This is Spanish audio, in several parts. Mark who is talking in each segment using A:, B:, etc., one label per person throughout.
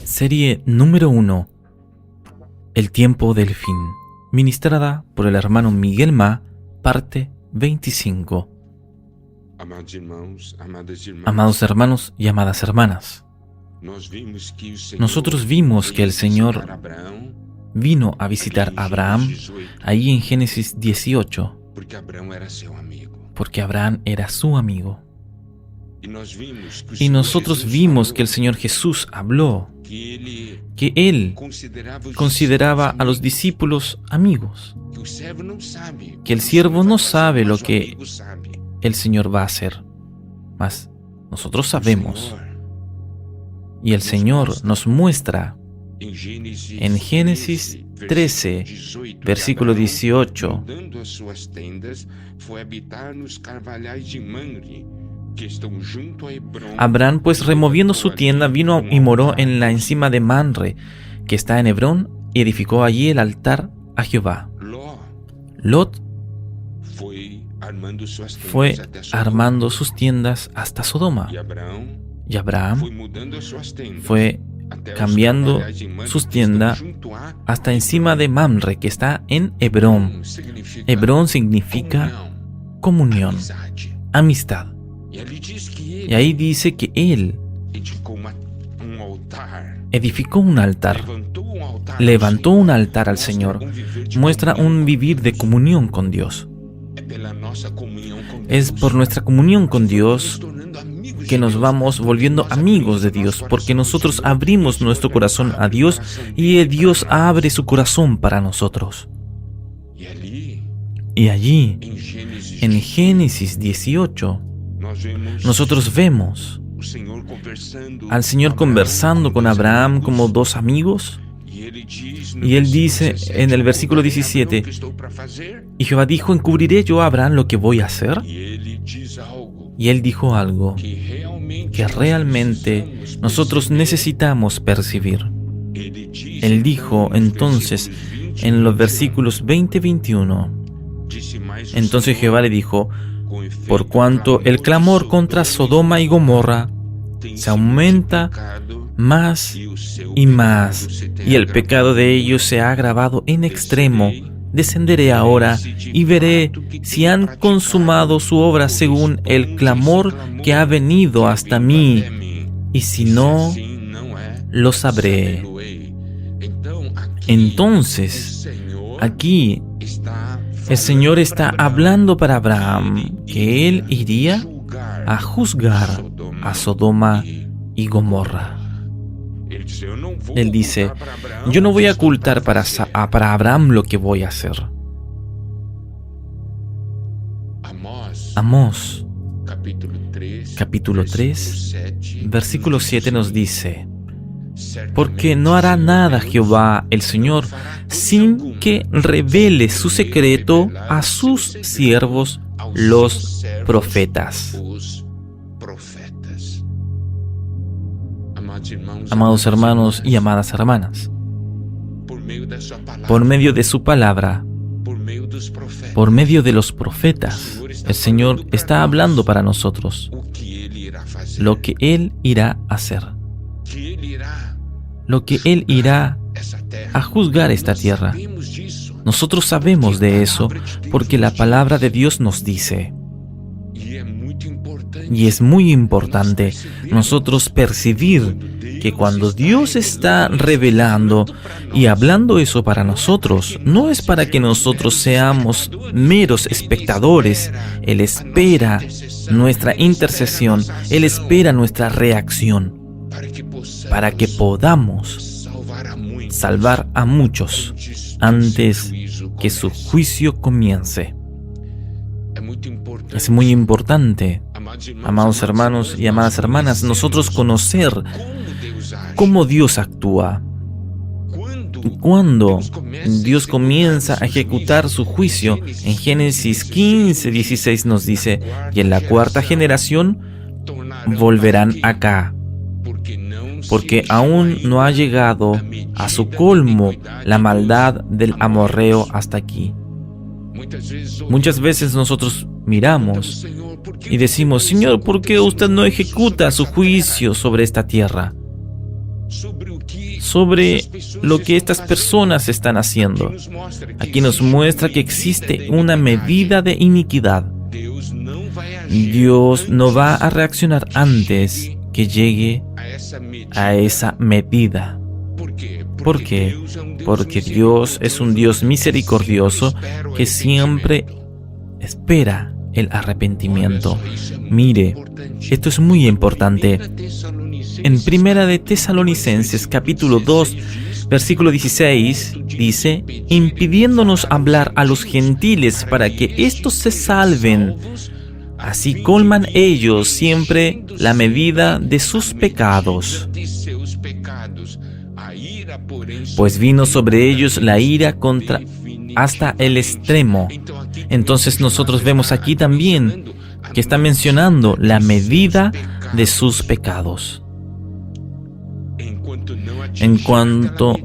A: Serie número 1. El tiempo del fin. Ministrada por el hermano Miguel Ma, parte 25. Amados hermanos y amadas hermanas, nosotros vimos que el Señor vino a visitar a Abraham ahí en Génesis 18, porque Abraham era su amigo. Y nosotros vimos que el Señor Jesús habló, que Él consideraba a los discípulos amigos, que el siervo no sabe lo que el Señor va a hacer, mas nosotros sabemos. Y el Señor nos muestra en Génesis 13, versículo 18, Abraham, pues removiendo su tienda, vino y moró en la encima de Manre, que está en Hebrón, y edificó allí el altar a Jehová. Lot fue armando sus tiendas hasta Sodoma, y Abraham fue cambiando sus tiendas hasta encima de Mamre, que está en Hebrón. Hebrón significa comunión, amistad. Y ahí dice que él edificó un altar, levantó un altar al Señor. Muestra un vivir de comunión con Dios. Es por nuestra comunión con Dios que nos vamos volviendo amigos de Dios, porque nosotros abrimos nuestro corazón a Dios y Dios abre su corazón para nosotros. Y allí, en Génesis 18, nosotros vemos al Señor conversando con Abraham como dos amigos. Y Él dice en el versículo 17, y Jehová dijo, ¿encubriré yo a Abraham lo que voy a hacer? Y Él dijo algo que realmente nosotros necesitamos percibir. Él dijo entonces en los versículos 20 y 21, entonces Jehová le dijo, por cuanto el clamor contra Sodoma y Gomorra se aumenta más y más, y el pecado de ellos se ha agravado en extremo, descenderé ahora y veré si han consumado su obra según el clamor que ha venido hasta mí, y si no, lo sabré. Entonces, aquí el Señor está hablando para Abraham que él iría a juzgar a Sodoma y Gomorra. Él dice, yo no voy a ocultar para Abraham lo que voy a hacer. Amós, capítulo 3, versículo 7 nos dice, porque no hará nada Jehová el Señor sin que revele su secreto a sus siervos los profetas. Amados hermanos y amadas hermanas, por medio de su palabra, por medio de los profetas, el Señor está hablando para nosotros lo que Él irá a hacer, lo que Él irá a juzgar esta tierra. Nosotros sabemos de eso porque la palabra de Dios nos dice. Y es muy importante nosotros percibir que cuando Dios está revelando y hablando eso para nosotros, no es para que nosotros seamos meros espectadores. Él espera nuestra intercesión, Él espera nuestra reacción, para que podamos salvar a muchos antes que su juicio comience. Es muy importante, amados hermanos y amadas hermanas, nosotros conocer cómo Dios actúa. Cuando Dios comienza a ejecutar su juicio, en Génesis 15, 16 nos dice, y en la cuarta generación volverán acá, porque aún no ha llegado a su colmo la maldad del amorreo hasta aquí. Muchas veces nosotros miramos y decimos, Señor, ¿por qué usted no ejecuta su juicio sobre esta tierra? sobre lo que estas personas están haciendo. Aquí nos muestra que existe una medida de iniquidad. Dios no va a reaccionar antes que llegue a esa medida. ¿Por qué? Porque Dios es un Dios misericordioso que siempre espera el arrepentimiento. Mire, esto es muy importante. En Primera de Tesalonicenses, capítulo 2, versículo 16, dice: impidiéndonos hablar a los gentiles para que éstos se salven. Así colman ellos siempre la medida de sus pecados. Pues vino sobre ellos la ira hasta el extremo. Entonces nosotros vemos aquí también que está mencionando la medida de sus pecados. En cuanto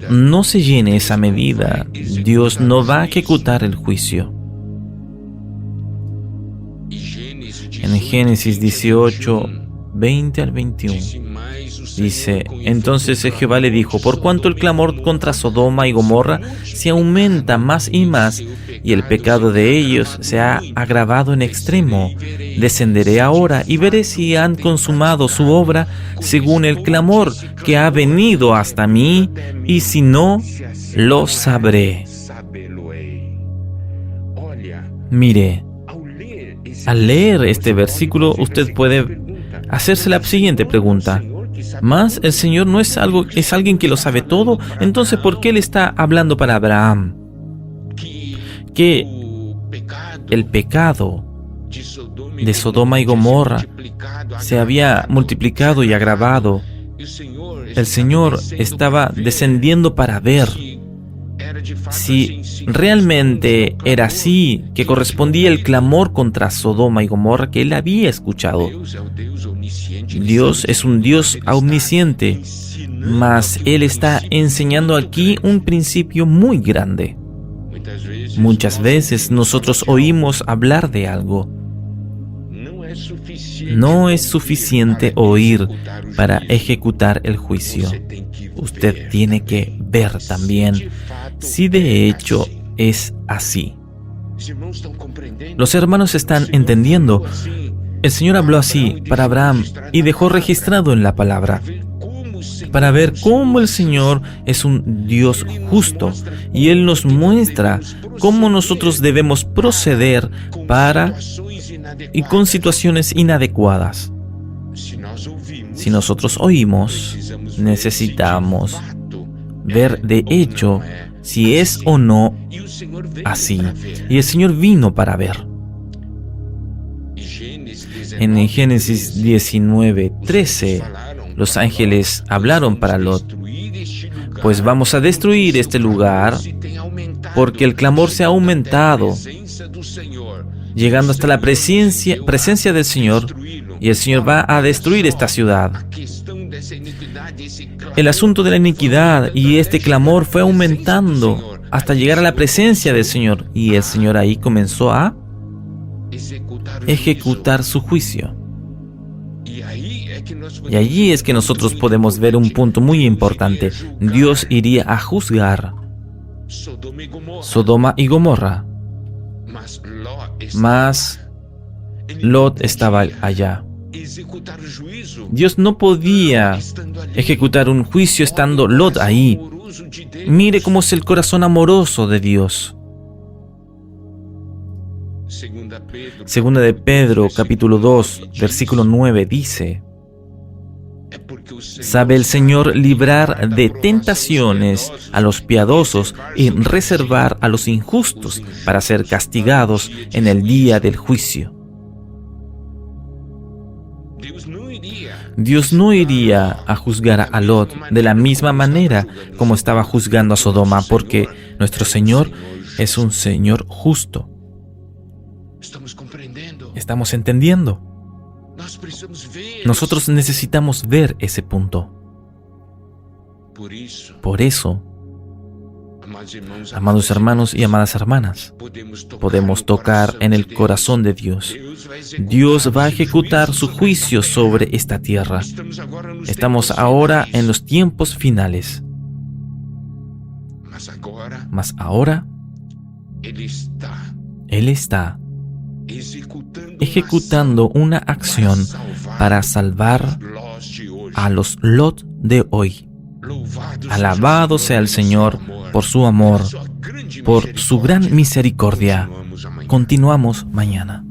A: no se llene esa medida, Dios no va a ejecutar el juicio. En Génesis 18, 20 al 21, dice: entonces Jehová le dijo: por cuanto el clamor contra Sodoma y Gomorra se aumenta más y más, y el pecado de ellos se ha agravado en extremo, descenderé ahora y veré si han consumado su obra según el clamor que ha venido hasta mí, y si no, lo sabré. Mire, al leer este versículo, usted puede hacerse la siguiente pregunta: ¿más el Señor no es alguien que lo sabe todo? Entonces, ¿por qué Él está hablando para Abraham? Que el pecado de Sodoma y Gomorra se había multiplicado y agravado. El Señor estaba descendiendo para ver si realmente era así, que correspondía el clamor contra Sodoma y Gomorra que Él había escuchado. Dios es un Dios omnisciente, mas Él está enseñando aquí un principio muy grande. Muchas veces nosotros oímos hablar de algo. No es suficiente oír para ejecutar el juicio. Usted tiene que ver también si de hecho es así. Los hermanos están entendiendo. El Señor habló así para Abraham y dejó registrado en la palabra para ver cómo el Señor es un Dios justo, y Él nos muestra cómo nosotros debemos proceder y con situaciones inadecuadas. Si nosotros oímos, necesitamos ver de hecho si es o no así. Y el Señor vino para ver. En Génesis 19:13, los ángeles hablaron para Lot: pues vamos a destruir este lugar porque el clamor se ha aumentado, llegando hasta la presencia del Señor, y el Señor va a destruir esta ciudad. El asunto de la iniquidad y este clamor fue aumentando hasta llegar a la presencia del Señor, y el Señor ahí comenzó a ejecutar su juicio. Y allí es que nosotros podemos ver un punto muy importante. Dios iría a juzgar Sodoma y Gomorra, mas Lot estaba allá. Dios no podía ejecutar un juicio estando Lot ahí. Mire cómo es el corazón amoroso de Dios. Segunda de Pedro, capítulo 2, versículo 9, dice: sabe el Señor librar de tentaciones a los piadosos y reservar a los injustos para ser castigados en el día del juicio. Dios no iría a juzgar a Lot de la misma manera como estaba juzgando a Sodoma, porque nuestro Señor es un Señor justo. ¿Estamos entendiendo? Nosotros necesitamos ver ese punto. Por eso, Amados hermanos y amadas hermanas, podemos tocar en el corazón de Dios. Dios va a ejecutar su juicio sobre esta tierra. Estamos ahora en los tiempos finales. Mas ahora, Él está ejecutando una acción para salvar a los Lot de hoy. Alabado sea el Señor por su amor, por su gran misericordia. Continuamos mañana.